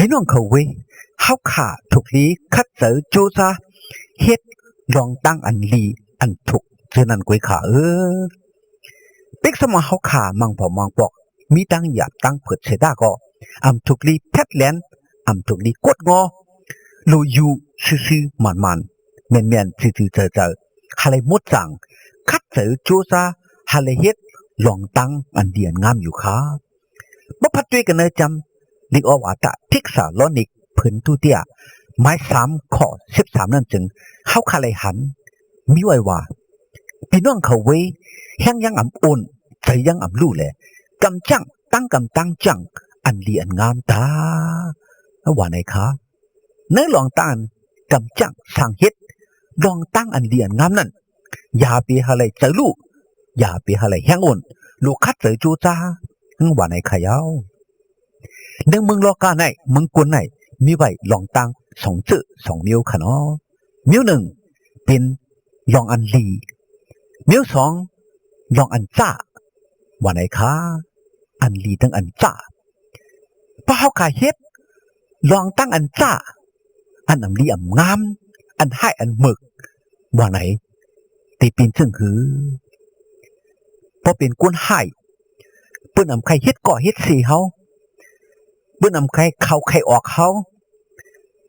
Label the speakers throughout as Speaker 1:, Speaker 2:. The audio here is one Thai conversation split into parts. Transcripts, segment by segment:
Speaker 1: พี่น้องเขาเว้ยเฮาขาถูกลีคัดเจอโจซาเฮ็ดลองตั้งอันลีอันถูกเจอนั่นกวยขาเป็กสมอเฮาขามังพอมังปอกมีตั้งหยาบตั้งเผิดเสดาก็อำถูกลีแพทแลนอำถูกลีกดงอโลยูซื่อๆหมันๆแม่นๆซื่อๆเจอๆหาเลยหมดจังคัดเจอโจซาหาเลยเฮ็ดลองตั้งอันเดียนงามอยู่ค่ะบ่พัดด้วยกันเนจำลิกอวาตะทิกษาลอนิกเพิ่นตุเตียไม้3ข้อ13นั่นจึงเฮาคาเลยหันมีไว้ว่าพี่น้องเขาเว้ยแฮงยังอำอ่อนใจยังอำลู่แหละกำจังตั้งกำตั้งจังอันดีอันงามตาว่าไหนคะในลองตั้งกำจังสร้างเฮ็ดลองตั้งอันดีอันงามนั่นอย่าไปหาเลยเจอลู่อย่าไปหาเลยแฮงอ่อนลูกคัดเจอจูจ้าว่าไหนคะยาวเนื่องมึงรอกาไหนมึงกวนไหนมีไว้ลองตั้ง2จื้อ2นิ้วค่ะเนาะนิ้วหนึ่งเป็นลองอันลีนิ้วสองลองอันจ้าว่าไหนคะอันลีตั้งอันจ้าพอเฮาขาเฮ็ดลองตั้งอันจ้าอันอำลีอำงามอันให้อันหมึกว่าไหนตีปีนซึ่งคือพอเป็นกวนให้เปิ้นอำใครเฮ็ดก่อเฮ็ดสิเฮาเปิ้นอำใครเข้าใครออกเฮา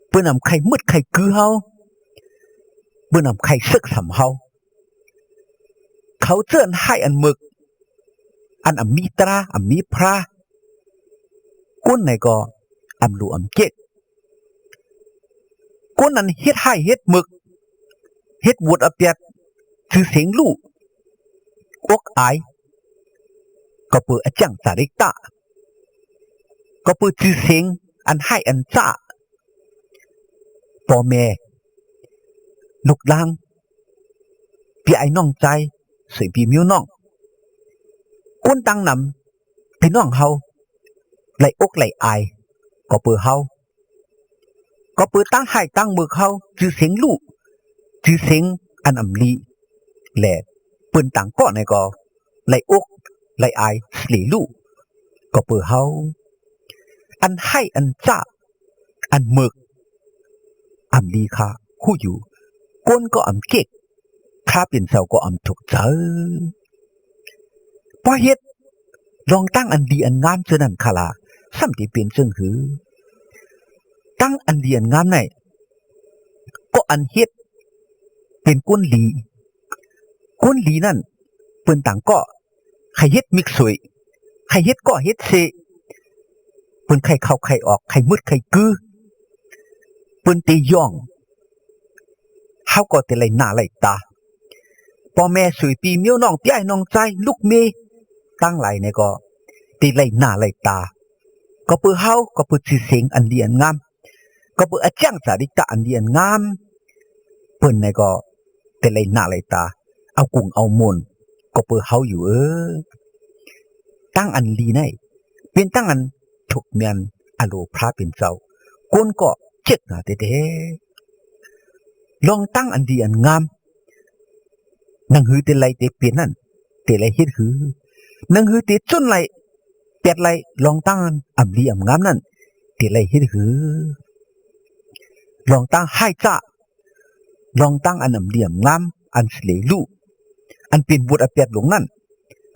Speaker 1: เปิ้นอำใครมืดใครคือเฮาเปิ้นอำใครซึกสำเฮาเขาเจือนให้อันหมึกอันอำมีตราอำมีพระกุนไหนก็อำลูอำเจ็กกุนนั้นเฮ็ดให้เฮ็ดหมึกเฮ็ดวุดอเปียดคือเสียงลูกอกอายก็เปืออจังสาริกตาก็เปือชื่อเสียงอันให้อันจ้าพ่อแม่ลูกหลานพี่ไอ้น้องใจสวยพี่มิวน้องคนตั้งนำพี่น้องเฮาไหลอกไหลอายก็เปือเฮาก็เปือตั้งให้ตั้งมือเฮาชื่อเสียงลูกชื่อเสียงอันอำลีแหละเปิ้นต่างก็ในก็ไหลอกไหลอายสลีลูกก็เปือเฮาอันให้อันจ้าอันหมึกอำลีค่ะฮู้อยู่ก้นก็อำเก็กถ้าเป็นเสาก็อำถูกเจอพอเฮ็ดลองตั้งอันดีอันงามเท่านั้นค่ะล่ะซ้ำที่เป็นซึ่งหือตั้งอันดีอันงามไหนก็อันเฮ็ดเป็นก้นลีนั่นเปิ้นต่างก็ใครเฮ็ดมิกสวยใครเฮ็ดก็เฮ็ดเซเปิ้นใครเข้าใครออกใครมืดใครกือเปิ้นตีย่องเฮาก็แต่ไหลหน้าไหลตาพ่อแม่สวยปีเมียวน้องพี่ไอ้น้องใจลูกเมตั้งไหลเนี่ยก็ตีไหลหน้าไหลตาก็เปือเฮาก็เปือชื่อเสียงอันดีอันงามก็เปืออาจังสาริกะอันดีอันงามเปิ้นเนี่ยก็แต่ไหลหน้าไหลตาเอากุ้งเอามนก็เปือเฮาอยู่ตั้งอันลีไหนเป็นตั้งอันถูกเมียนอโลพระเป็นเจ้าก้นก็เจ็ดหน้าเด้ลองตั้งอันดีอันงามนังหือเตไหลเตเปลี่ยนนั่นเตไหลเฮ็ดหือนังหือเตจนไหลเปียดไหลลองตั้งอันดีอันงามนั่นเตไหลเฮ็ดหือลองตั้งให้จ้าลองตั้งอันดีอันงามอันสเลลูอันเป็นบุตรอเปียดหลงนั่น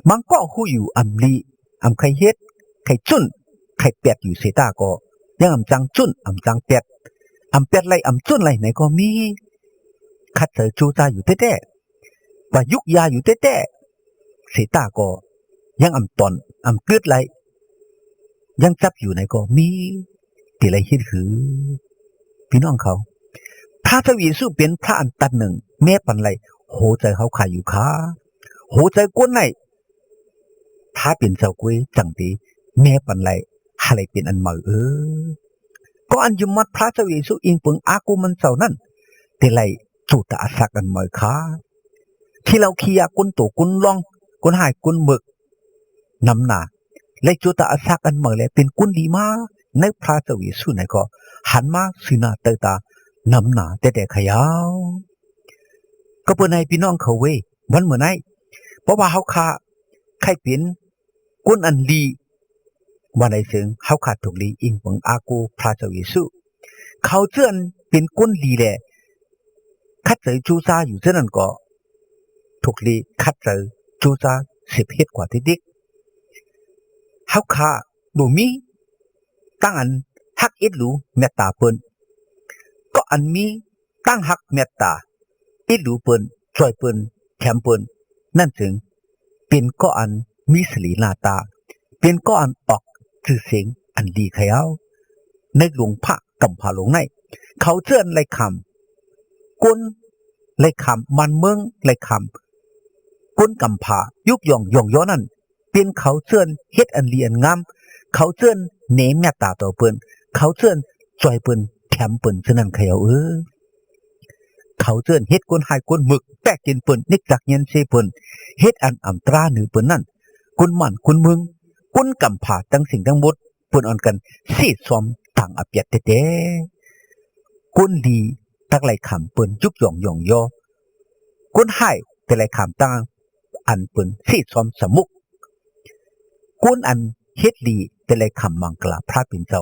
Speaker 1: มันก็ฮู้อยู่อันลีอันใครเฮ็ดใครจุนใครเปียดอยู่เสตาก็ยังอันจังจุนอันจังเปียดอันเปียดไหลอันจุนไหลไหนก็มีคัดเจอจูตาอยู่แท้ๆว่ายุกยาอยู่แท้ๆเสตาก็ยังอำตอนอำเกลือดไหลยังจับอยู่ไหนก็มีที่ไหลเฮ็ดหือพี่น้องเขาพระเจ้าเยซูเป็นพระอันตันหนึ่งแม่ปันไหลโหใจเขาขายอยู่ค่ะโหใจก้นไหนถ้าเป็นเจ้ากวยจังตีแม่ปันไหลอะไรเป็นอันเหมาก็อันยุมัดพระเจ้าเยซูอิงปึงอากูมันเจ้านั่นแต่ไหลจูตาอาศักอันเหมาค่ะที่เราขี้ยากุนตัวกุนลองกุนหายกุนหมึกน้ำหนาและจูตาอาศักอันเหมาเลยเป็นกุนดีมาในพระเจ้าเยซูไหนก็หันมาสินาเตตาน้ำหนาแต่ขยาวก็เปิดในพี่น้องเขาเว้วันเมื่อไหนเพราะว่าเขาขาใครเป็นกุนอันดี วันไหนซึ่งเขาขาดถูกลีอิงปังอากูพระเจ้าเยซูเขาเจือนเป็นก้นลีแหละคัดเจอจูซาอยู่เช่นนั้นก็ถูกลีคัดเจอจูซาสิบเฮ็ดกว่าที่ดิกเขาขาดูมีตั้งอันฮักอิดลูเมตตาเปิ้นก็อันมีตั้งฮักเมตตาอิดลูเปิ้นช่วยเปิ้นแถมเปิ้นนั่นถึงเป็นก็อันมีสลีนาตาเป็นก็อันออกชื่อเสียงอันดีขยาวในหลวงพระกำพาหลวงในเขาเชิญไรคำก้นไรคำมันเมืองไรคำก้นกำพายุบย่องย่องย้อนนั่นเป็นเขาเชิญเฮ็ดอันเลียนงามเขาเชิญเนมเมตตาต่อเปิ้นเขาเชิญจอยเปิ้นแถมเปิ้นฉะนั้นขยาวเขาเชิญเฮ็ดก้นหายก้นหมึกแปกกินเปิ้นนิกจักเย็นเซเปิ้นเฮ็ดอันอ่ำตราหนือเปิ้นนั่นก้นมันก้นมึงก้นกำพาทั้งสิ่งทั้งหมดเปิ้นอ่อนกันซีซ้อมต่างอเปียดเต้ก้นดีตักไหลคำเปิ้นยุกย่องย่องยอก้นหายแต่ไหลคำตั้งอันเปิ้นซีซ้อมสมุกก้นอันเฮ็ดดีแต่ไหลคำมังกลาพระเป็นเจ้า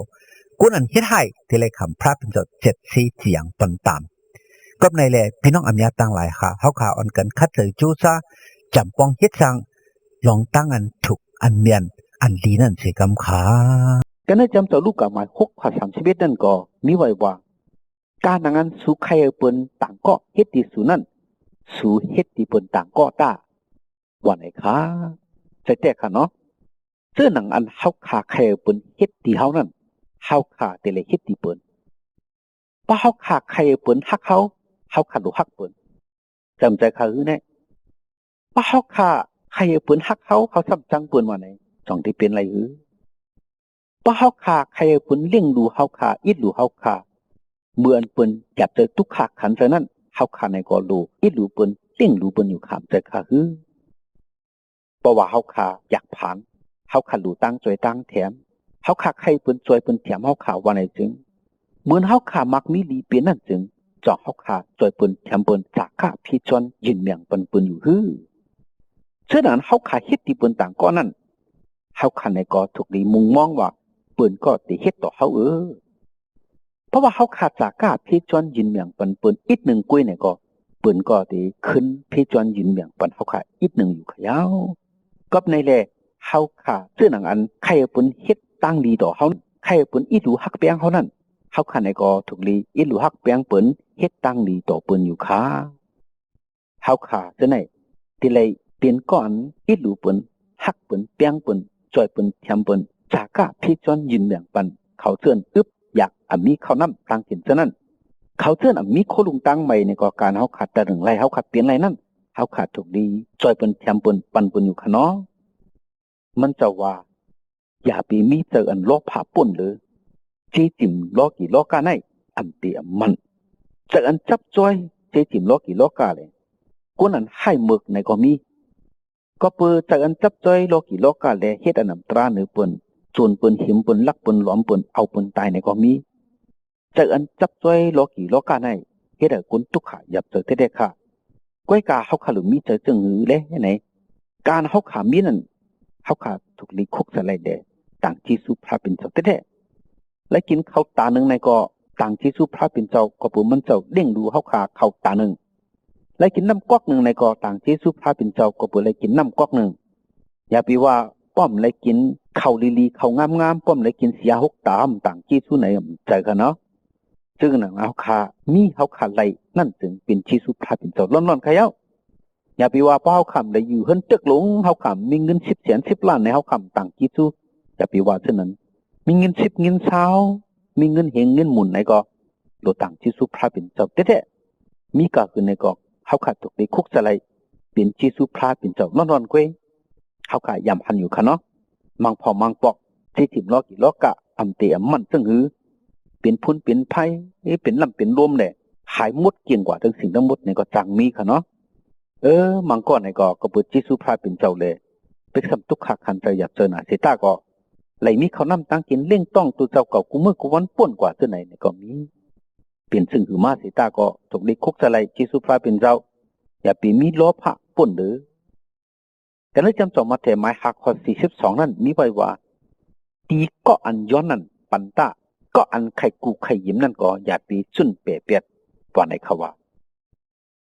Speaker 1: ก้นอันเฮ็ดหายแต่ไหลคำพระเป็นเจ้าเจ็ดสีเจียงปันตามก็ในแลพี่น้องอำญาตั้งหลายค่ะเฮาข่าวอ่อนกันคัดเลยจูซาจำปองเฮ็ดจังลองตั้งอันถูกอันเมียนอันดีนั่นสิกำขา
Speaker 2: ก็ในจำเจ้าลูกกับหมาย6:31นั่นก็มีไว้ว่าการนั้นสู่ใครเปิ้นต่างก็เฮ็ดดีสู่นั่นสู่เฮ็ดดีเปิ้นต่างก็ตาว่าไหนคะใส่แต่ค่ะเนาะซึ่งหนังอันเฮาขาใครเปิ้นเฮ็ดดีเฮานั่นเฮาขาแต่ละเฮ็ดดีเปิ้นบ่เฮาขาใครเปิ้นฮักเฮาขาดูฮักเปิ้นจำใจค่ะคือแน่บ่เฮาขาใครเปิ้นฮักเฮาซ้ำจังเปิ้นว่าไหนจ่องที่เป็นไรหือบ่เฮาขาใครเปิ้นเลี้ยงดูเฮาขาอิดดูเฮาขาเมื่ออันเปิ้นจับใจทุกขากขันซะนั้นเฮาขาในก็รู้อิดดูเปิ้นเลี้ยงดูเปิ้นอยู่ขามใจค่ะคือบ่ว่าเฮาขาอยากผ่านเฮาขาดูตั้งจอยตั้งแถมเฮาขาใครเปิ้นจอยเปิ้นแถมเฮาขาว่าไหนจึงเหมือนเฮาขามักมีลีเปลี่ยนนั่นจึงจ่อเฮาขาจอยเปิ้นแถมเปิ้นสาขาพี่จอนยินเมียงเปิ้นอยู่ฮือฉะนั้นเฮาขาเฮ็ดที่เปิ้นต่างก็นั้นเฮาขาในก็ถูกดีมุงมองว่าเปิ้นก็ได้เฮ็ดต่อเฮาเพราะว่าเฮาขาสาขาพี่จอนยินเมียงเปิ้นอีกหนึ่งกุ้ยเนี่ยก็เปิ้นก็ได้ขึ้นพี่จอนยินเมียงเปิ้นเฮาขาอีกหนึ่งอยู่ขยาวกับในแลเฮาขาซื่อหนังอันใครเปิ้นเฮ็ดตั้งดีต่อเฮาใครเปิ้นอีดูฮักแปงเฮานั่นเฮาขาในก็ถูกลีอีดูฮักแปงเปิ้นเฮ็ดตั้งดีต่อเปิ้นอยู่ค่ะเฮาขาจังได๋ติเลยเป็นก่อนอีดูเปิ้นฮักเปิ้นแปงเปิ้นจอยเปิ้นแถมเปิ้นจากะพี่จอนยินเมียงปันเขาเชิญอึบอยากมีข้าวนำตั้งกินซะนั้นเขาเชิญมีโคลุงตั้งใหม่ในก็การเฮาขาดแต่1ไรเฮาขาดเปลี่ยนไรนั้นเฮาขาดถูกดีจอยเปิ้นแถมเปิ้นปันเปิ้นอยู่ค่ะเนาะมันจะว่าอย่าไปมีเจออันโลภะป่นหรือเจจิมโลกีโลกาไหนอันเตียมันเจออันจับจ้อยเจจิมโลกีโลกาเลยคนนั้นให้หมึกในก็มีก็เปิดเจออันจับจ้อยโลกีโลกาเลยเฮ็ดอันนำตราเนื้อเปิ้นส่วนเปิ้นหิมเปิ้นลักเปิ้นหลอมเปิ้นเอาเปิ้นตายในก็มีเจออันจับจ้อยโลกีโลกาไหนเฮ็ดให้คนทุกข์ยับเจอเด็ดค่ะก้อยกาเฮาขาลุมีเจอจึงหือเลยไหนการเฮาขามีนั่นเฮาขาถูกลีคุกสลายเดต่างที่สุพระเป็นเจ้าเด้และกินข้าวตาหนึ่งในก็ต่างที่สุพระเป็นเจ้าก็ปุ่มมันเจ้าเลี้ยงดูเฮาขาข้าวตาหนึ่งและกินน้ำก๊อกหนึ่งในก็ต่างที่สุพระเป็นเจ้าก็ปุ่มเลยกินน้ำก๊อกหนึ่งอย่าไปว่าป้อมเลยกินข้าวลีข้าวงามป้อมเลยกินเสียหกตามต่างที่สุไหนใจกันเนาะซึ่งหนังเฮาขามีเฮาขาไหลนั่นถึงเป็นที่สุพระเป็นเจ้าล้นๆขยาวอย่าไปว่าเฮาขำได้อยู่เฮิรนตึกหลงเฮาขำมีเงิน10 แสน10 ล้านในเฮาขำต่างกี่สู้อย่าไปว่าเช่นนั้นมีเงิน10 เงิน20มีเงินเฮงเงินหมุนในก็โลต่างที่สู้พระเป็นเจ้าแท้ๆมีก็คือในก็เฮาขาดตกในคุกสลายเป็นที่สู้พระเป็นเจ้านอนๆกวยเฮาขายำพันอยู่ค่ะเนาะมังพอมังปอกที่ถิ่มล้อกี่ล้อกะอำเตอำมันซึ่งหือเป็นพุ่นเป็นไผเป็นลำเป็นรวมแหละหายหมดเกี่ยงกว่าทั้งสิ่งทั้งหมดในก็จังมีค่ะเนาะมังก่อนในก็เปิดจิสุพระเป็นเจ้าเลยเป็นคำทุกขคันใจอยากเจอหน้าเสตาก็ไหลมีเขานำตั้งกินเล่งต้องตัวเจ้าเก่ากูเมื่อกูวันป่วนกว่าเจ้าไหนก็มีเปลี่ยนซึ่งหือมาเสตาก็ถูกได้คุกสลายจิสุพระเป็นเจ้าอย่าปีมีล้อพระป่วนหรือแต่ในจำจอมมาแต่หมายหักข้อ42นั่นมีไว้ว่า ตีก็อันย้อนนั่นปันตาก็อันไข่กูไข่ยิ้มนั่นก็อย่าปีสุนเปเปียดว่าในเขาว่า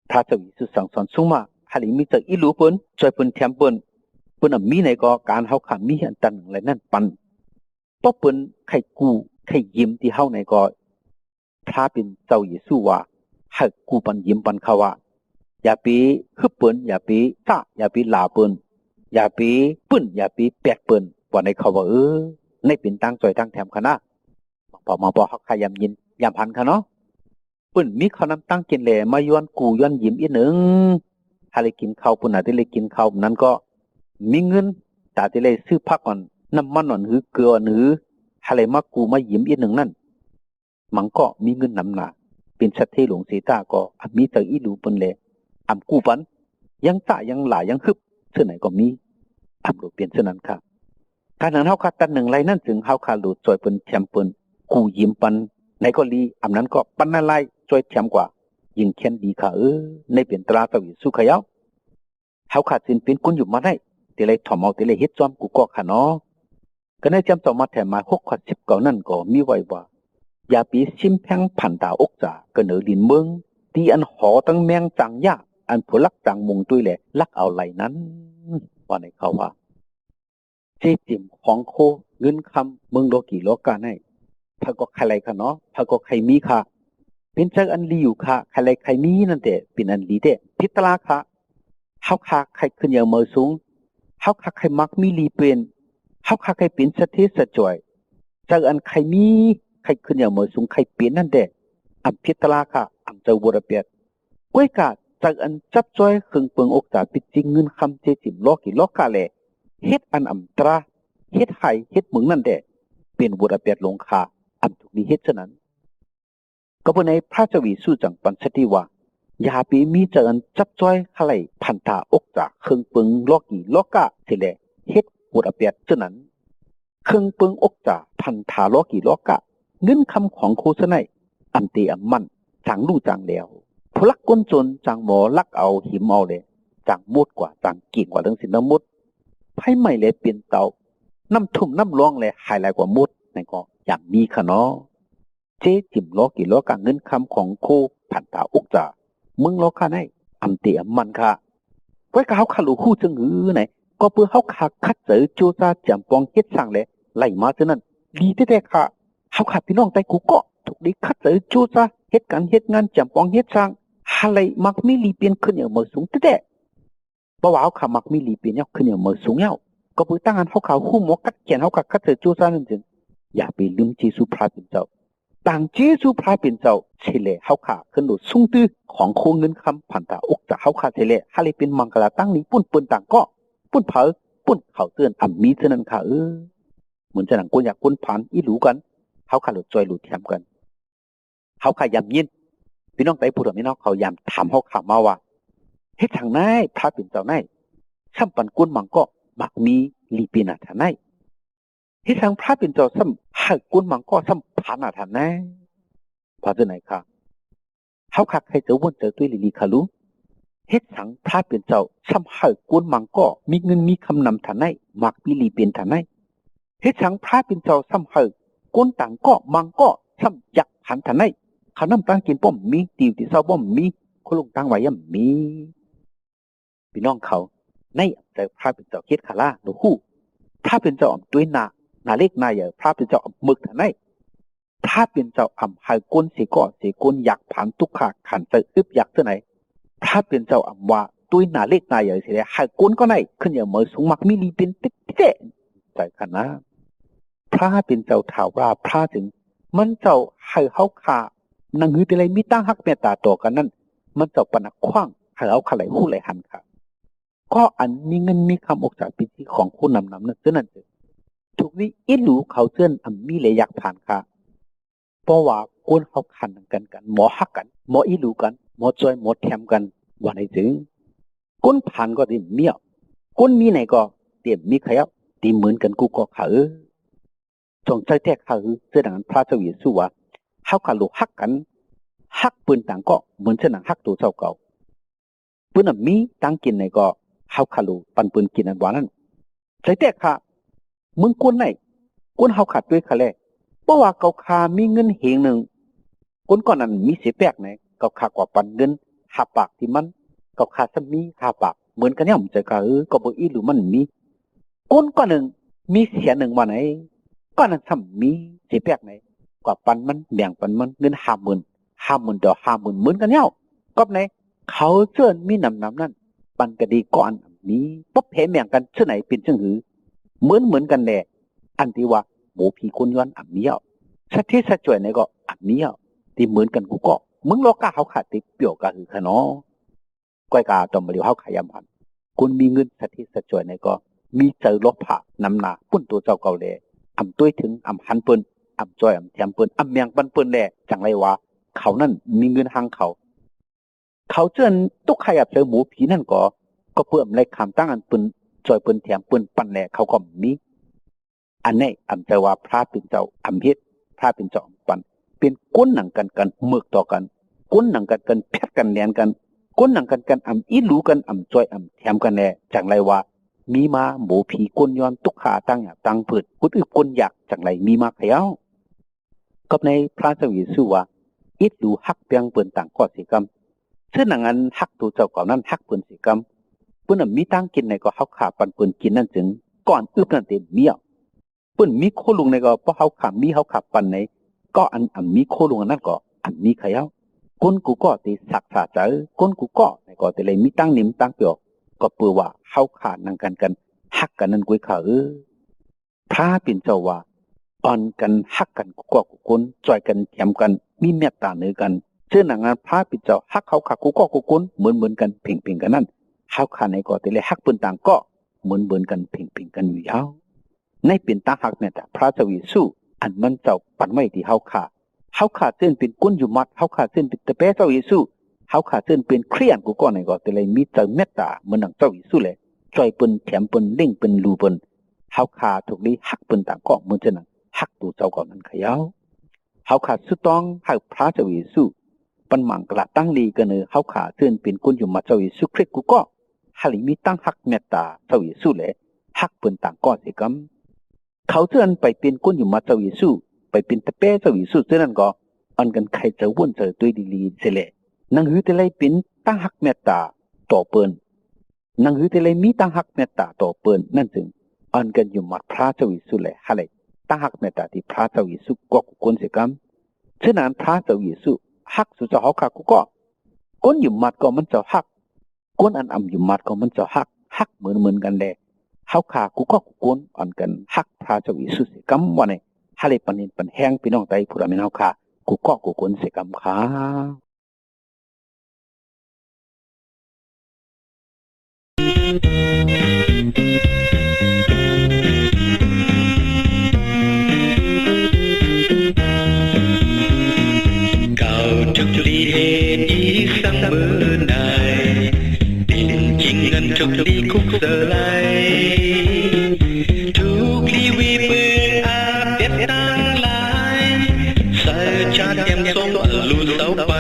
Speaker 2: พระเจ้าวิสุสั่งสอนสูงมาหาลิมีเจออีหลูเปิ้นช่วยเปิ้นแถมเปิ้นเปิ้นมีในก็การเฮาขามีอันตันอะไรนั่นปันป้อเปิ้นไข่กูไข่ยิ้มที่เฮาในก็พระเป็นเจ้าเยซูว่าให้กูปันยิ้มปันเขาว่าอย่าปีฮึบเปิ้นอย่าปีตาอย่าปีลาเปิ้นอย่าปีเปิ้นอย่าปีแปดเปิ้นว่าในเขาว่าในเป็นตั้งจอยตั้งแถมคณะพอมาบอกเฮาขายำยินยำพันค่ะเนาะเปิ้นมีข้าวนำตั้งกินแลมาย้อนกูย้อนยิ้มอีกหนึ่งถ้าเลยกินข้าวเปิ้นอาจจะเลยกินข้าวนั้นก็มีเงินแต่จะเลยซื้อผักอ่อนน้ำมันอ่อนหือเกลืออ่อนหือถ้าเลยมากูมายิ้มอีกหนึ่งนั่นมันก็มีเงินนำหนาเป็นชัดเทหลวงเสตาก็มีเตออีหลูเปิ้นแลอำกูปันยังตะยังหลายยังฮึบเสื้อไหนก็มีอำโลเปลี่ยนเสื้อนั้นค่ะการนั้นเฮาคัดตันหนึ่งไรนั่นถึงเฮาคาหลุดจอยเปิ้นแถมเปิ้นกูยิ้มปันในก็ลีอำนั้นก็ปันอะไรจอยแถมกว่ายิ่งแค้นดีค่ะในเป็นตราตะวิสุขยาวเฮาขาดสินเป็นกุนอยู่มาได้แต่เลยถ่อมเอาแต่เลยเฮ็ดจอมกูก็ค่ะเนาะก็ในจำต่อมาแถมมา6 ข้อ 10เก่านั่นก็มีไว้ว่าอย่าปีซิมแพงผันตาอกจ่าก็เหนือลินเมืองที่อันหอตั้งแมงจังยาอันผลักจังมุงตุ้ยแหละลักเอาไหลนั้นว่าในเขาว่าเจจิมของโคเงินคำเมืองโลกีโลกาให้พระก็ใครไรค่ะเนาะพระก็ใครมีค่ะเป็นจักอันลีอยู่ค่ะใครไรใครมีนั่นแต่เป็นอันลีแต่พิตลาค่ะเฮาค่ะใครขึ้นอย่างเมือสูงเฮาค่ะใครมักมีลีเป็นเฮาค่ะใครเป็นสถิสจอยจักอันใครมีใครขึ้นอย่างเมือสูงใครเป็นนั่นแต่อันพิตลาค่ะอันเจ้าบุรเปียดก้วยกาจากอันจับจ้อยเครื่องเปิงอกจากปิดจริงเงินคำเจจิมโลกิโลกาแลเฮ็ดอันอำตราเฮ็ดไห้เฮ็ดมึงนั่นแดเป็นบุรเปียดลงคาอันถูกนี้เฮ็ดฉะนั้นก็บ่ในพระเจวีสู้จังปันสติว่าอย่าไปมีจักอันจับจ้อยขะไหลพันตาอกจากเครื่องเปิงโลกิโลกาสิแลเฮ็ดบุรเปียดฉะนั้นเครื่องเปิงอกจากพันธาโลกิโลกาเงินคำของโคสนัยอันเตอำมันจังรู้จังแล้วพลักก้นจนจังหมอลักเอาหิมเอาเลยจังมุดกว่าจังกิ่งกว่าทั้งสินน้ำมุดไพ่ใหม่เลยเปลี่ยนเตาน้ำทุ่มน้ำร้องเลยหายไหลกว่ามุดนั่นก็อย่างมีค่ะเนาะเจ๊จิ๋มล้อกี่ล้อกางเงินคำของโคผันตาอุกจ่ามึงล้อค่ะไหนอำเตียมันค่ะไว้กับเขาขาลูคู่จึงหือไหนก็เพื่อเขาขาคัดเจอโจซาจำปองเฮ็ดสั่งเลยไหลมาเท่านั้นดีแต่ค่ะเขาขาพี่น้องแต่กูก็ถูกดีคัดเจอโจซาเฮ็ดการเฮ็ดงานจำปองเฮ็ดสั่งอะไรมักมีลีเปียนขึ้นอย่างมือสูงแต่บ่าวเขามักมีลีเปียนขึ้นอย่างมือสูงเย้าก็เพื่อตั้งอันเขาเขาคู่หมอกัดแขนเขาคัดเจอโจซานั่นจึงอย่าไปลืมเจสุพระเป็นเจ้าต่างเจสุพระเป็นเจ้าเฉลเขาขาขึ้นดูสูงตื้อของโคเงินคำผันตาอกจากเขาขาเฉลฮาเลยเป็นมังกรตั้งนี้ปุ่นปืนต่างก็ปุ่นเผาปุ่นเขาเตือนมีเท่านั้นค่ะเหมือนจะหนังคนอยากปุ่นผ่านอีหลูกันเขาขาหลุดจอยหลุดแถมกันเขาขายำยินพี่น้องไต้พูดแบบนี้เนาะเขายามถามเขาข่าวมาว่าเฮ็ดทางไหนพระเป็นเจ้าไหนซ้ำปันกุนมังก็มักมีลีปีนาทางไหนเฮ็ดทางพระเป็นเจ้าซ้ำให้กุนมังก็ซ้ำผานาทางไหนพอจะไหนค่ะเขาขัดให้เจอวนเจอตุ้ยลีค่ะลุงเฮ็ดทางพระเป็นเจ้าซ้ำให้กุนมังก็มีเงินมีคำนำทางไหนมักมีลีเป็นทางไหนเฮ็ดทางพระเป็นเจ้าซ้ำให้กุนต่างก็มังก็ซ้ำอยากหันทางไหนเขาน้ำตั้งกินป้อมมีติวที่เศร้าป้อมมีคนลงตั้งไว้ย่ำมีพี่น้องเขาในใจพระเป็นเจ้าเฮ็ดขาล่าหนูคู่พระเป็นเจ้าอ่ำด้วยนาเล็กนาใหญ่พระเป็นเจ้าอ่ำมึกทางไหนพระเป็นเจ้าอ่ำหายก้นเสียก่อเสียก้นอยากผ่านทุกขาขันใจอึบอยากเท่าไหนพระเป็นเจ้าอ่ำว่าด้วยนาเล็กนาใหญ่เสียหายก้นก็ไหนขึ้นอย่างเมื่อสูงมักมีลีเป็นติ๊กเต้ใจขนาดพระเป็นเจ้าถาวราพระถึงมันเจ้าให้เขาขานังหือแต่ไรมีตั้งฮักเมตตาต่อกันนั่นมันเจ้าปนักขว้างให้เอาขลายหู้ไหลหันค่ะก็อันมีเงินมีคำอกจากปิจิของผู้นำนั่นเจ้านั่นเองทุกนี้อิลูเขาเจ้าอันมีเลยอยากผ่านค่ะเพราะว่าคนเขาขันกันหมอฮักกันหมออิลูกันหมอจอยหมอแถมกันวันไหนจึงคนผ่านก็ได้เมี่ยวคนมีไหนก็เตรียมมีใครเอาตีเหมือนกันกูก็ขาจงใจแท้ขาเสื้อหนังพระเจ้าเยซูว่าเขาขาลูกฮักกันฮักปืนต่างก็เหมือนเช่นหนังฮักตัวเจ้าเก่าปืนมีตั้งกินในก็เขาขาลูปันปืนกินอันวานั้นใจแตกค่ะมึงกวนไหน ก้นเฮาขาดด้วยค่ะแลเพราะว่าเกาคามีเงินเหงหนึ่งก้นก่อนนั้นมีเสียแปลกไหนเกาคากว่าปันเงิน5 ปากที่มันเกาคาซ้ำมี5 ปากเหมือนกันเนี่ยผมจะกะก็บ่อีหรือมันมีก้นก่อนหนึ่งมีเสียหนึ่งว่าไหนก่อนนั้นซ้ำมีเสียแปลกไหนกว่าปันมันแบ่งปันมันเงิน50,000ดอก50,000เหมือนกันเนี่ยก็ไหนเขาเชิญมีนำนั้นปันก็ดีก่อนมีป๊บแพ้แบ่งกันเชื่อไหนเป็นจังหือเหมือนกันแหละอันที่ว่าหมูผีคนย้อนอันนี้สัตที่สัจจวยในก็อันนี้ที่เหมือนกันกูก็มึงโลกาเขาขาดติเปียวกะคือขนอก้อยกาตอมบริวเขาขายยำพันคุณมีเงินสัตที่สัจจวยในก็มีเจอลบผ่านำนาปุ่นตัวเจ้าเก่าแลอำต้วยถึงอำหันเปิ้นอำจอยอำแถมเปิ้นอำเมียงปันเปิ้นแลจังไรวะเขานั่นมีเงินหางเขาเจิ้นตุกใครอับเจอหมูผีนั่นก็เพิ่มในคำตั้งอันเปิ้นจอยเปิ้นแถมเปิ้นปันแลเขาก็มีอันนี้อำใจว่าพระเป็นเจ้าอำเฮ็ดพระเป็นเจ้าอำปันเป็นก้นหนังกันเมือกต่อกันก้นหนังกันแพทกันแลนกันก้นหนังกันอำอีหลูกันอำจอยอำแถมกันแลจังไรว่ามีมาหมูผีก้นย้อนตุกขาตั้งอยากตั้งเปิดพุทธก้นอยากจังไรมีมาเขย่ากับในพระเจ้าเยซูว่าอีหลูฮักเปียงเปิ้นต่างก็สิกรรมเช่นนั้นฮักตัวเจ้าเก่านั้นฮักเปิ้นสิกรรมเปิ้นมีตั้งกินในก็เฮาขาปันเปิ้นกินนั่นจึงก่อนอึบนั่นเต็มเมียเปิ้นมีโคลุงในก็เพราะเฮาขามีเฮาขาปันในก็อันมีโคลุงนั่นก็อันมีเขย่าก้นกูก็ติสักษาเจอก้นกูก็ในก็แต่เลยมีตั้งนิ่มตั้งเปียวก็เปือว่าเฮาขานังกันฮักกันนั่นกุ้ยขาพระเป็นเจ้าว่าอ่อนกันฮักกันกูก็กูก้นจอยกันแถมกันมีเมตตาเนื้อกันเชื่อหนังงานพระปิดเจ้าฮักเขาขากูก็กูก้นเหมือนกันเพ่งกันนั่นเฮาขาในก็แต่เลยฮักปืนต่างก็เหมือนกันเพ่งกันอยู่ยาวในเป็นตาฮักเนี่ยแต่พระเจ้าเยซูอันมันเจ้าปันไว้ที่เฮาขาเส้นเป็นก้นอยู่มัดเฮาขาเส้นเป็นตะเปเจ้าเยซูเฮาขาเส้นเป็นเครียนกูก็ในก็แต่เลยมีเจ้าเมตตาเหมือนดังเจ้าเยซูเลยจอยปืนแถมปืนเล่งปืนลูปืนเฮาขาถูกลีฮักปืนต่างก็เหมือนจะนั่งฮักตัวเจ้าก่อนนั้นขยาวเฮาขาสุดต้องให้พระเจ้าเยซูปันหมังกระตั้งลีกันเนอเฮาขาเส้นเป็นก้นอยู่มัดเจ้าเยซูคริสต์กูก็ฮาลิมีตั้งฮักเมตตาเจ้าเยซูเลยฮักปืนต่างก็สิกำเขาเชิญไปเป็นก้นอยู่มาเจ้าเยซูไปเป็นตะเป้เจ้าเยซูเท่านั้นก็อันกันใครจะวุ่นเจอด้วยดีๆเสียแหละนังหือแต่ไรเป็นตั้งหักเมตตาต่อเปิ้นนังหือแต่ไรมีตั้งหักเมตตาต่อเปิ้นนั่นจึงอันกันอยู่มัดพระเจ้าเยซูเลยฮะเลยตั้งหักเมตตาที่พระเจ้าเยซูก็กุคนเสียกำฉะนั้นพระเจ้าเยซูหักสุเจ้าเขาขากูก็ก้นอยู่มัดก็มันจะหักก้นอันอ่ำอยู่มัดก็มันจะหักเหมือนกันเลยเฮาขากูก็กูโกนอ่อนกันฮักพระเจ้าเยซูเสกำวันนี้ฮาเลปันนินปันแห้งพี่น้องไตผู้ละเมนเฮาขากูก็กูโกนเสกำขา
Speaker 3: เก่าทุกลีเหตุอีสังมือนายเป็นจริงเงินทุกลีคุกเสลายทุกลีวีปืนอาเด็ดตั้งหลายสายชาติแก้มส้มลู่เสาไป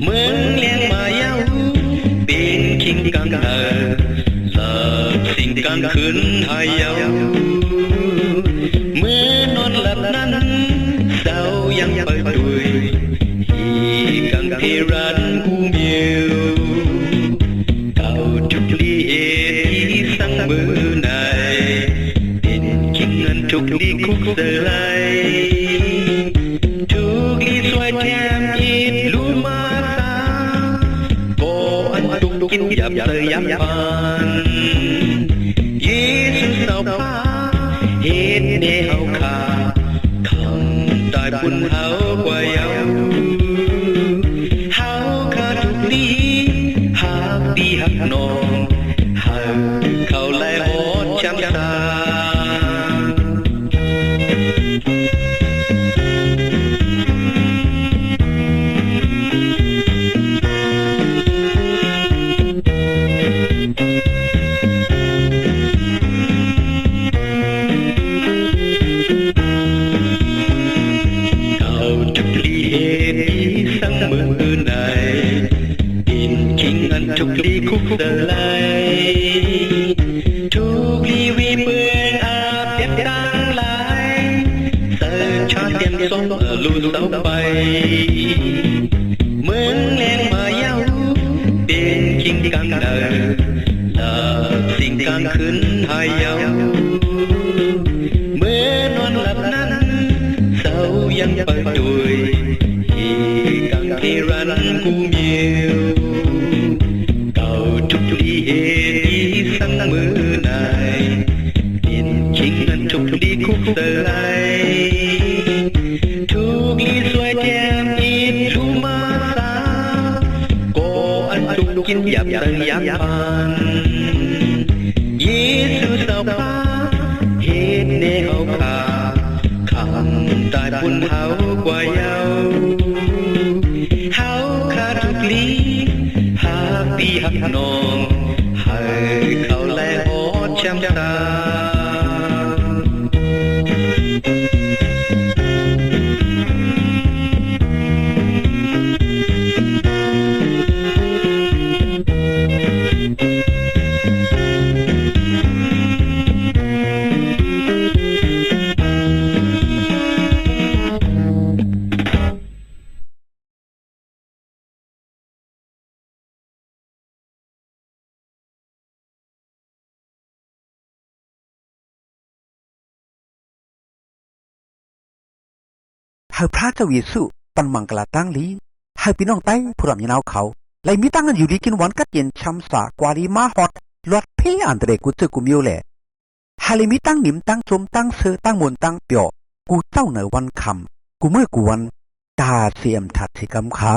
Speaker 3: เมืองเลี้ยงมายาวเป็นคิงกังเธอหลับสิ่งกลางคืนหายยาวเมื่อนอนหลับนั้นเศร้ายังเปิดด้วยอีกังเทรันกูเมียวเก่าทุกลีเอที่สังมือนายเป็นคิงเงินทุกลีคุกเสลายทุกลีสวยแถมอีดลูมาตาก็อันตุกกินยับเลยยับปานเยซูเศร้าพาเหตุเนเฮาขาคำตายปุ่นเฮากว่าเยาเฮาขาทุกลีหักดีหักนองหักเขาไล่หอดช้ำตา xóm ở lù sáu bay mướn lên mà nhau bên kinh căng đời là tình càng khấn hai nhau mưa non lập năn sau dân bờ đùi thì càng thi rắn cu nhiều cầu chúc đi đi sáng mưa này nhìn chính anh chúc đi khúc giờ ai thuốc ly xoay kem in chú ma sa cô anh chúc chín dạp tân giáp bàn Giêsu sao ba hết nê hậu khả khẳng tại buồn háo qua nhau háo khả trục lý happy hắc nong hai khảo lẽ hó chăm ta
Speaker 1: ให้พระเจ้าเยซูปันมังกลาตั้งลีให้พี่น้องไต้ผู้รำยินเอาเขาไล่มีตั้งกันอยู่ดีกินวันกัดเย็นช้ำสากวารีมาฮอดลอดเพ่อันเดรกูเจอกูมิวแหละฮาลิมีตั้งหนิมตั้งจมตั้งเสือตั้งมนตั้งเปียวกูเจ้าเหนือวันคำกูเมื่อกูวันตาเสียมถัดสิกำขา